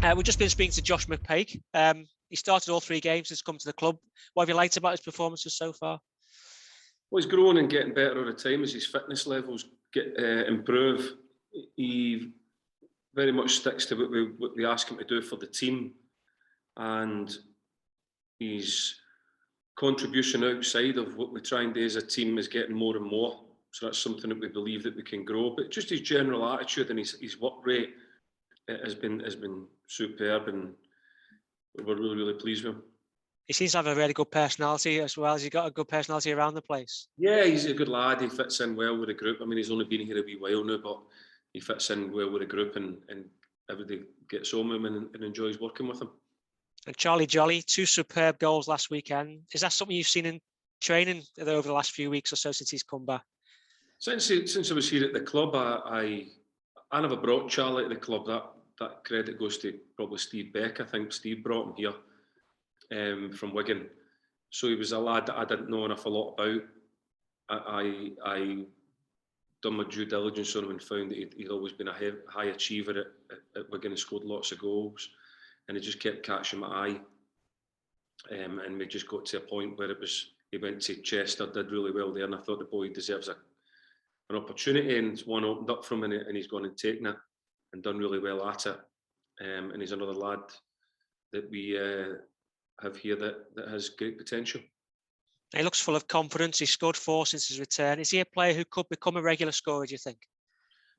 We've just been speaking to Josh McPake. He started all 3 games since come to the club. What have you liked about his performances so far? Well, he's growing and getting better all the time as his fitness levels improve. He very much sticks to what we ask him to do for the team, and his contribution outside of what we try and do as a team is getting more and more. So that's something that we believe that we can grow. But just his general attitude and his work rate has been superb, and we're really pleased with him. He seems to have a really good personality as well. Has he got a good personality around the place? Yeah, he's a good lad. He fits in well with the group. I mean, he's only been here a wee while now, but he fits in well with the group, and everybody gets on with him and enjoys working with him. And Charlie Jolly, 2 superb goals last weekend. Is that something you've seen in training over the last few weeks or so since he's come back? Since I was here at the club, I never brought Charlie to the club. That credit goes to probably Steve Beck. I think Steve brought him here from Wigan. So he was a lad that I didn't know an awful lot about. I done my due diligence on him and found that he'd always been a high achiever at Wigan and scored lots of goals. And he just kept catching my eye. And we just got to a point where he went to Chester, did really well there, and I thought the boy deserves an opportunity, and one opened up from him, and he's gone and taken it and done really well at it. And he's another lad that we have here that has great potential. He looks full of confidence. He's scored 4 since his return. Is he a player who could become a regular scorer, do you think?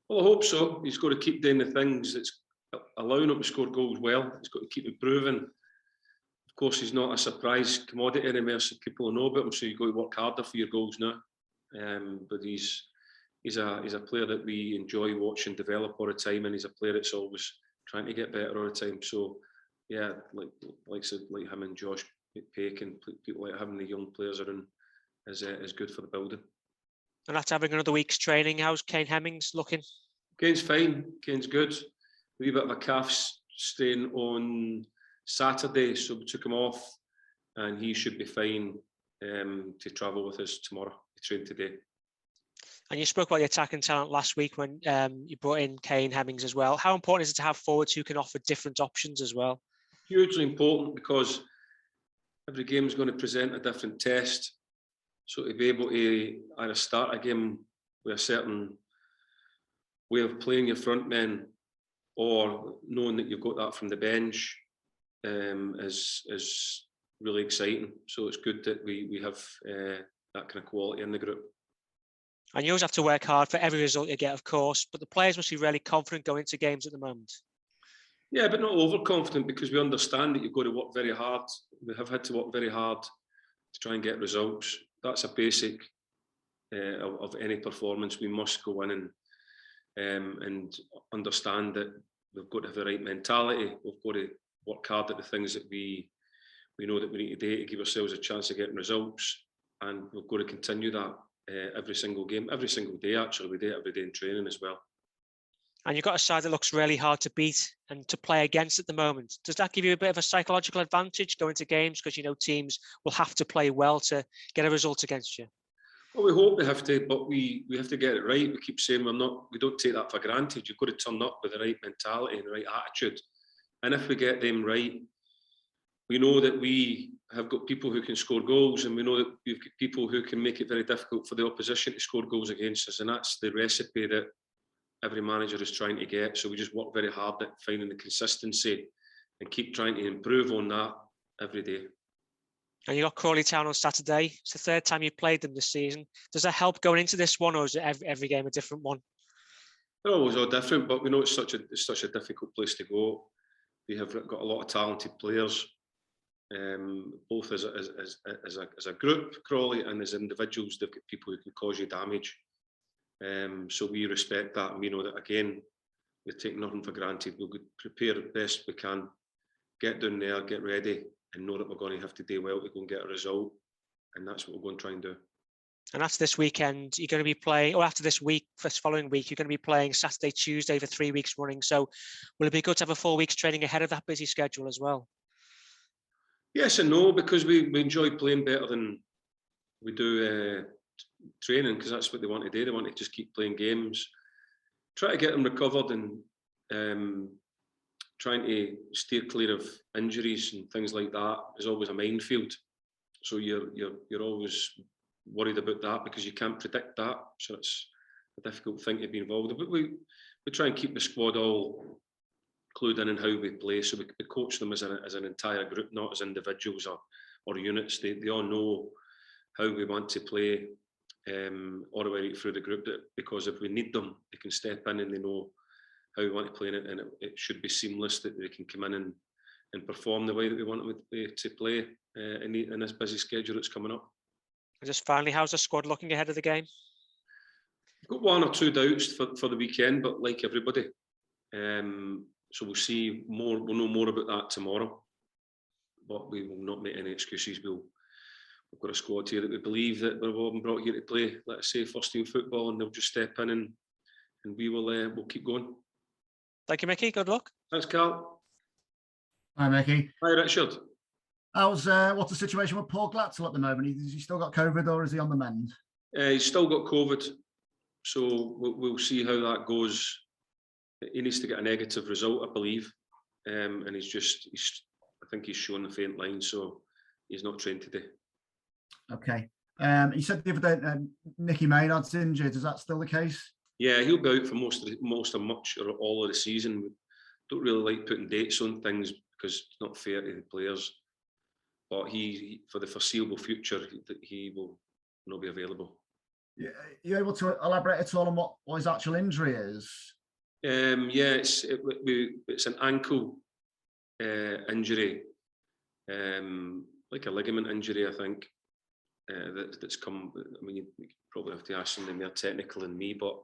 Well, I hope so. He's got to keep doing the things that's allowing him to score goals well. He's got to keep improving. Of course, he's not a surprise commodity anymore, so people know about him, so you've got to work harder for your goals now. But he's a player that we enjoy watching develop all the time, and he's a player that's always trying to get better all the time. So, yeah, like him and Josh McPake and people like having the young players around is good for the building. And after having another week's training, how's Kane Hemmings looking? Kane's fine. Kane's good. A wee bit of a calf strain on Saturday, so we took him off, and he should be fine to travel with us tomorrow. He trained today. And you spoke about the attacking talent last week when you brought in Kane Hemmings as well. How important is it to have forwards who can offer different options as well? Hugely important, because every game is going to present a different test. So to be able to either start a game with a certain way of playing your front men, or knowing that you've got that from the bench, is really exciting. So it's good that we have that kind of quality in the group. And you always have to work hard for every result you get, of course, but the players must be really confident going into games at the moment. Yeah, but not overconfident, because we understand that you've got to work very hard. We have had to work very hard to try and get results. That's a basic of any performance. We must go in and understand that we've got to have the right mentality. We've got to work hard at the things that we know that we need to do to give ourselves a chance of getting results, and we've got to continue that every single game, every single day. Actually, we do it every day in training as well. And you've got a side that looks really hard to beat and to play against at the moment. Does that give you a bit of a psychological advantage going to games, because you know teams will have to play well to get a result against you? Well, we hope they have to, but we have to get it right. We keep saying we don't take that for granted. You've got to turn up with the right mentality and the right attitude. And if we get them right, we know that we have got people who can score goals, and we know that we've got people who can make it very difficult for the opposition to score goals against us. And that's the recipe that every manager is trying to get. So we just work very hard at finding the consistency and keep trying to improve on that every day. And you got Crawley Town on Saturday. It's the 3rd time you've played them this season. Does that help going into this one, or is it every game a different one? They're always all different, but we know it's such a difficult place to go. We have got a lot of talented players, both as a group, Crawley, and as individuals. They've got people who can cause you damage. So we respect that, and we know that, again, we take nothing for granted. We'll prepare the best we can, get down there, get ready, and know that we're going to have to do well to go and get a result. And that's what we're going to try and do. And after this weekend, you're going to be playing, or after this following week, you're going to be playing Saturday, Tuesday for 3 weeks running. So will it be good to have a 4 weeks training ahead of that busy schedule as well? Yes and no, because we enjoy playing better than we do training, because that's what they want to do. They want to just keep playing games, try to get them recovered, and trying to steer clear of injuries and things like that is always a minefield. So you're always worried about that because you can't predict that. So it's a difficult thing to be involved in. But we try and keep the squad all clued in how we play. So we coach them as an entire group, not as individuals or units. They all know how we want to play all the way right through the group. Because if we need them, they can step in and they know how we want to play in it, and it should be seamless that they can come in and perform the way that we want them to play in this busy schedule that's coming up. And just finally, how's the squad looking ahead of the game? I've got 1 or 2 doubts for the weekend, but like everybody. So we'll see more. We'll know more about that tomorrow. But we will not make any excuses. We've got a squad here that we believe that we've all been brought here to play, let's say, first team football, and they'll just step in and we will we'll keep going. Thank you, Micky. Good luck. Thanks, Carl. Hi, Micky. Hi, Richard. What's the situation with Paul Glatzel at the moment? Has he still got COVID or is he on the mend? He's still got COVID, so we'll see how that goes. He needs to get a negative result, I believe, and I think he's shown the faint line, so he's not trained today. Okay. You said the other day Nicky Maynard's injured. Is that still the case? Yeah, he'll be out for most of much or all of the season. We don't really like putting dates on things because it's not fair to the players. But he for the foreseeable future, he will not be available. Yeah, are you able to elaborate at all on what his actual injury is? Yeah, it's an ankle injury, like a ligament injury, I think. That's come. I mean, you probably have to ask something more technical than me, but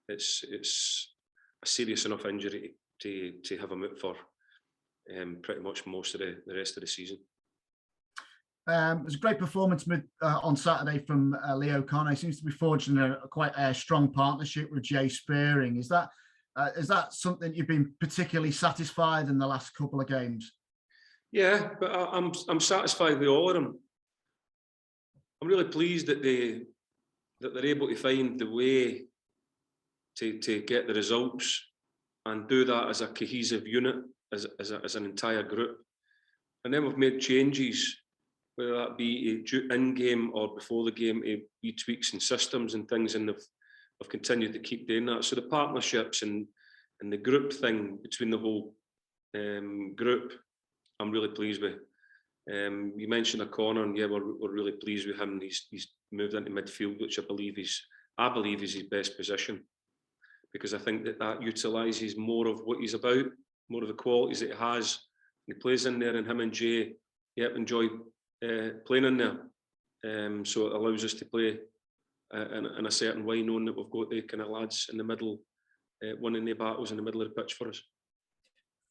it's a serious enough injury to have him out for pretty much most of the rest of the season. It was a great performance on Saturday from Leo Connor. He seems to be forging quite a strong partnership with Jay Spearing. Is that something you've been particularly satisfied in the last couple of games? Yeah, but I'm satisfied with all of them. I'm really pleased that they're able to find the way to get the results and do that as a cohesive unit, as an entire group. And then we've made changes, whether that be in game or before the game, be tweaks and systems and things, and they've continued to keep doing that. So the partnerships and the group thing between the whole group, I'm really pleased with. You mentioned O'Connor, and yeah, we're really pleased with him. He's moved into midfield, which I believe is his best position, because I think that utilises more of what he's about, more of the qualities that he has. He plays in there, and him and Jay, enjoy playing in there. So it allows us to play in a certain way, knowing that we've got the kind of lads in the middle, winning the battles in the middle of the pitch for us.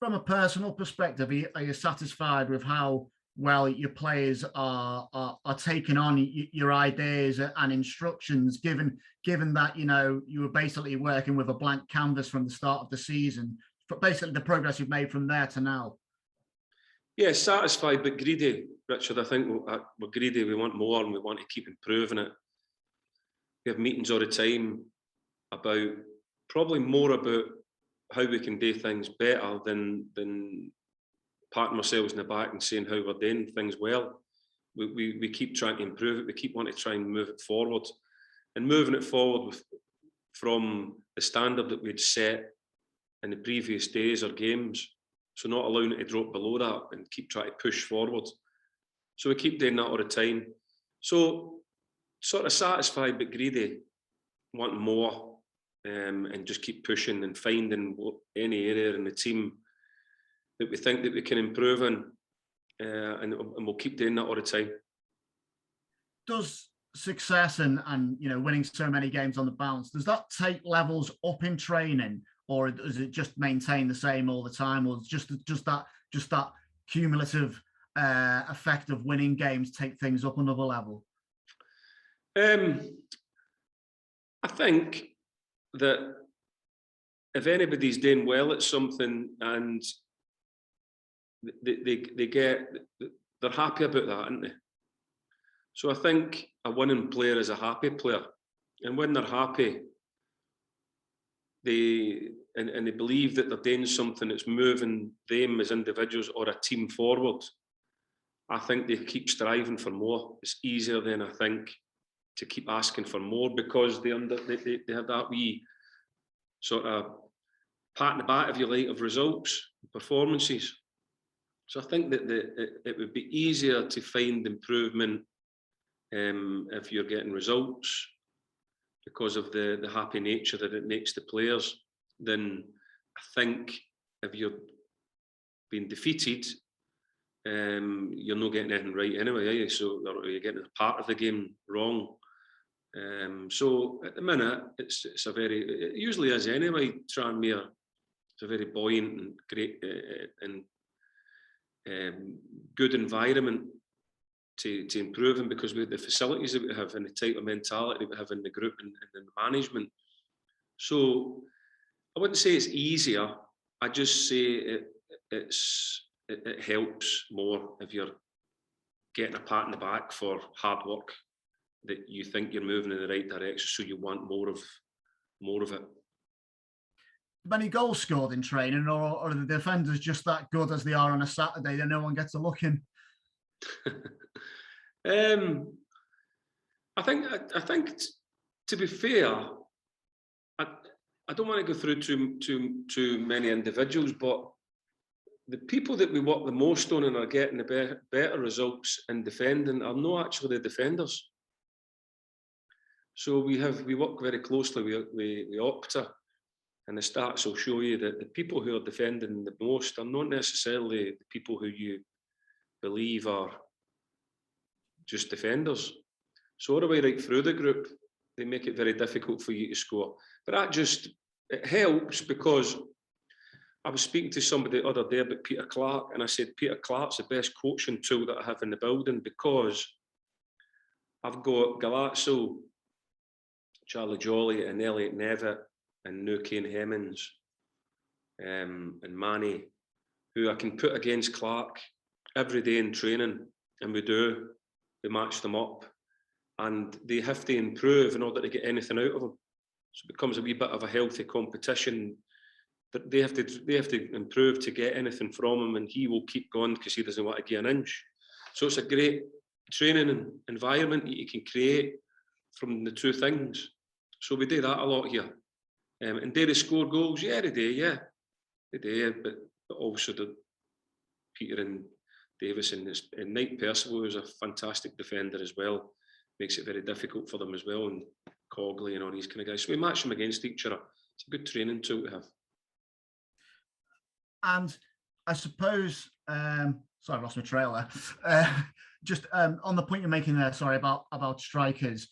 From a personal perspective, are you satisfied with how well your players are taking on your ideas and instructions, given that you were basically working with a blank canvas from the start of the season, but basically the progress you've made from there to now? Yeah, satisfied but greedy, Richard. I think we're greedy. We want more, and we want to keep improving it. We have meetings all the time about probably more about how we can do things better than patting ourselves in the back and saying how we're doing things well. We keep trying to improve it. We keep wanting to try and move it forward, and moving it forward from the standard that we'd set in the previous days or games. So not allowing it to drop below that and keep trying to push forward. So we keep doing that all the time. So sort of satisfied but greedy, wanting more, and just keep pushing and finding any area in the team that we think that we can improve in, and we'll keep doing that all the time. Does success and winning so many games on the bounce, does that take levels up in training, or does it just maintain the same all the time, or just that cumulative effect of winning games take things up another level? I think that if anybody's doing well at something and they're happy about that, aren't they? So I think a winning player is a happy player, and when they're happy, they believe that they're doing something that's moving them as individuals or a team forward, I think they keep striving for more. It's easier then, I think, to keep asking for more because they have that wee sort of pat in the back, if you like, of results, performances. So I think that it would be easier to find improvement if you're getting results because of the happy nature that it makes the players, than I think if you're being defeated, you're not getting anything right anyway, are you? So you're getting a part of the game wrong. So at the minute, it's a very, it usually is anyway, Tranmere. It's a very buoyant and great and good environment to improve in, because with the facilities that we have and the type of mentality we have in the group and the management. So I wouldn't say it's easier. I just say it helps more if you're getting a pat on the back for hard work, that you think you're moving in the right direction, so you want more of it. Many goals scored in training, or are the defenders just that good as they are on a Saturday that no one gets a look in? I think to be fair, I don't want to go through too many individuals, but the people that we work the most on and are getting the better results in defending are not actually the defenders. So we work very closely with Opta, and the stats will show you that the people who are defending the most are not necessarily the people who you believe are just defenders. So all the way right through the group, they make it very difficult for you to score. But it helps, because I was speaking to somebody the other day about Peter Clark, and I said, Peter Clark's the best coaching tool that I have in the building, because I've got Galazzo, Charlie Jolly and Elliot Nevitt and now Kane Hemmings and Manny, who I can put against Clark every day in training, and we match them up, and they have to improve in order to get anything out of them. So it becomes a wee bit of a healthy competition. That they have to improve to get anything from him, and he will keep going because he doesn't want to give an inch. So it's a great training environment that you can create from the two things. So we do that a lot here. And do they score goals? Yeah, they do, but also the Peter and Davis and Knight Percival, who's a fantastic defender as well, makes it very difficult for them as well, and Cogley and all these kind of guys. So we match them against each other. It's a good training tool to have. And I suppose, sorry, I lost my trail there. Just on the point you're making there, sorry, about strikers,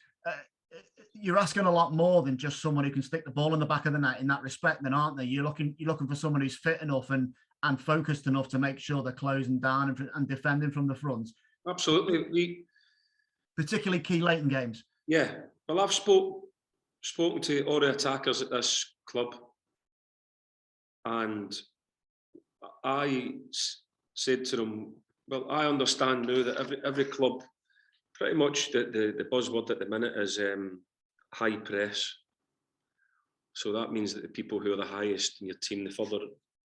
you're asking a lot more than just someone who can stick the ball in the back of the net in that respect, then, aren't they? You're looking for someone who's fit enough and focused enough to make sure they're closing down and defending from the front. Absolutely. Particularly key late in games. Yeah. Well, I've spoken to all the attackers at this club, and I said to them, well, I understand now that every club, pretty much the buzzword at the minute is high press. So that means that the people who are the highest in your team, the further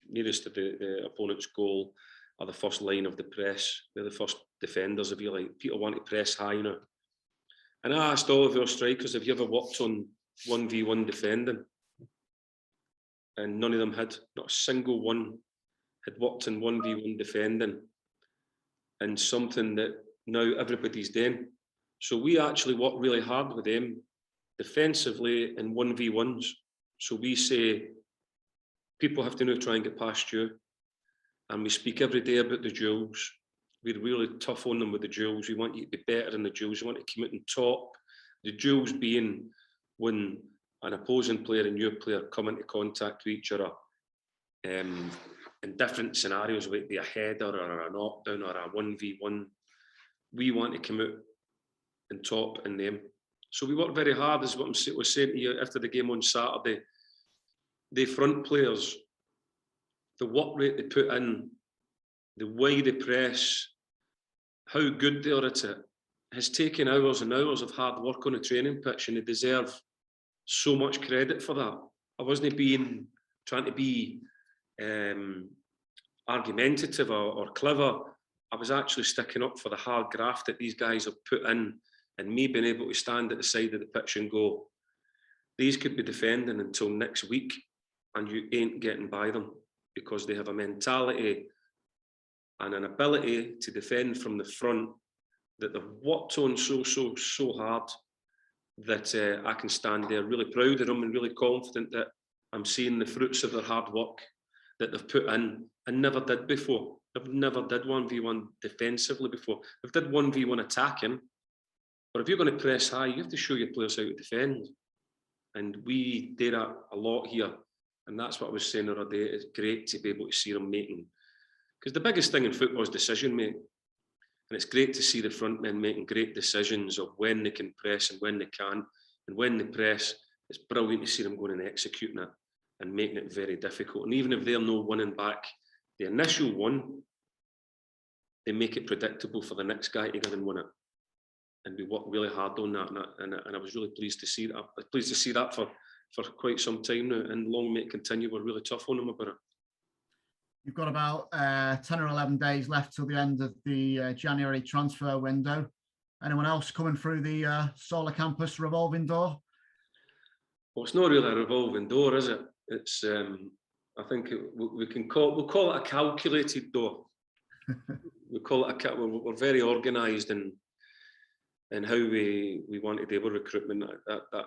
nearest to the opponent's goal, are the first line of the press. They're the first defenders, if you like. People want to press high now. And I asked all of our strikers, have you ever worked on 1v1 defending? And none of them had. Not a single one had worked in 1v1 defending, and something that now everybody's doing. So we actually work really hard with them defensively in 1v1s. So we say people have to now try and get past you, and we speak every day about the duels. We're really tough on them with the duels. We want you to be better in the duels. We want to come out on top. The duels being when an opposing player and your player come into contact with each other in different scenarios, whether it be a header or a knockdown or a 1v1. We want to come out on top in them. So we work very hard, as what I was saying to you after the game on Saturday. The front players, the work rate they put in, the way they press, how good they are at it, has taken hours and hours of hard work on a training pitch, and they deserve so much credit for that. I wasn't trying to be argumentative or clever. I was actually sticking up for the hard graft that these guys have put in, and me being able to stand at the side of the pitch and go, these could be defending until next week and you ain't getting by them, because they have a mentality and an ability to defend from the front that they've worked on so hard that I can stand there really proud of them and really confident that I'm seeing the fruits of their hard work that they've put in and never did before. They've never did 1v1 defensively before. They've did 1v1 attacking. But if you're going to press high, you have to show your players how to defend. And we do that a lot here. And that's what I was saying the other day. It's great to be able to see them making. Because the biggest thing in football is decision making. And it's great to see the front men making great decisions of when they can press and when they can't. And when they press, it's brilliant to see them going and executing it and making it very difficult. And even if they're no winning back the initial one, they make it predictable for the next guy to go and win it. And we work really hard on that. And I was really pleased to see that. I was pleased to see that for quite some time now. And long may it continue. We're really tough on them about it. You've got about 10 or 11 days left till the end of the January transfer window. Anyone else coming through the Solar Campus revolving door? Well, it's not really a revolving door, is it? It's I think we'll call it a calculated door. We call it we're very organised in how we want to do our recruitment. That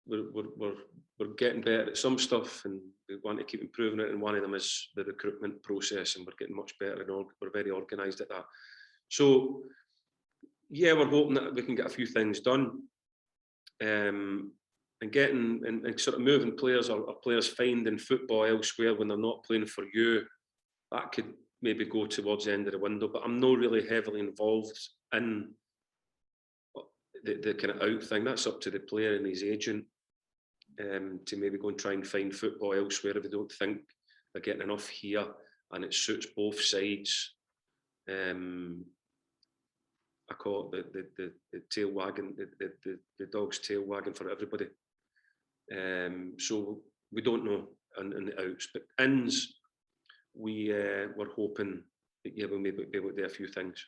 we're getting better at some stuff, and we want to keep improving it. And one of them is the recruitment process, and we're getting much better, and we're very organised at that. So yeah, we're hoping that we can get a few things done, and getting and sort of moving players or players finding football elsewhere when they're not playing for you. That could maybe go towards the end of the window, but I'm not really heavily involved in the kind of out thing. That's up to the player and his agent to maybe go and try and find football elsewhere if they don't think they're getting enough here and it suits both sides. I call it the tail wagging, the dog's tail wagging for everybody. So we don't know in the outs, but ins, we're hoping that we'll maybe be able to do a few things.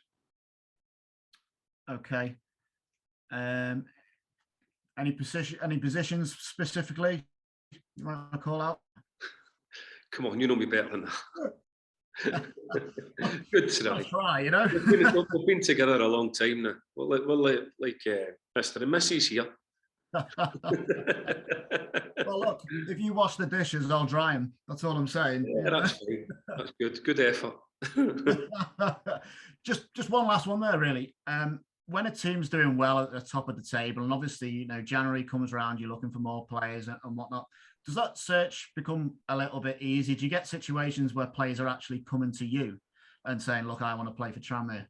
Okay. Any positions specifically you want to call out? Come on, you know me better than that. Good try. Try, you know. We've been together a long time now. We're like Mr. and Mrs. here. Well, look, if you wash the dishes, I'll dry them. That's all I'm saying. Yeah, that's fine. That's good. Good effort. just one last one there, really. When a team's doing well at the top of the table, and obviously, you know, January comes around, you're looking for more players and whatnot, does that search become a little bit easy? Do you get situations where players are actually coming to you and saying, look, I want to play for Tranmere?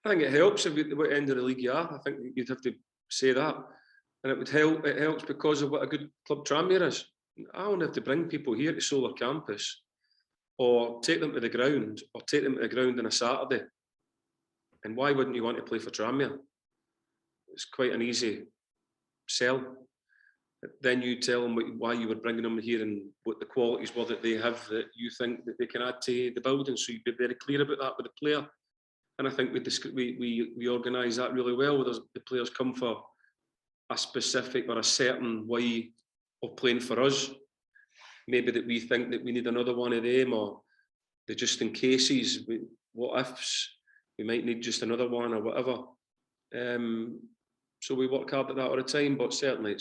I think it helps if you're at the end of the league you are. I think you'd have to say that. And it would help. It helps because of what a good club Tranmere is. I don't have to bring people here to Solar Campus or take them to the ground on a Saturday. And why wouldn't you want to play for Tranmere? It's quite an easy sell. Then you tell them why you were bringing them here and what the qualities were that they have that you think that they can add to the building. So you'd be very clear about that with the player. And I think we organise that really well. Where the players come for a specific or a certain way of playing for us. Maybe that we think that we need another one of them, or the just in cases, what ifs, we might need just another one or whatever. So we work hard at that all the time, but certainly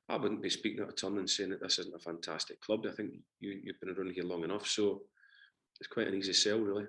I wouldn't be speaking out of turn and saying that this isn't a fantastic club. I think you've been around here long enough, so it's quite an easy sell, really.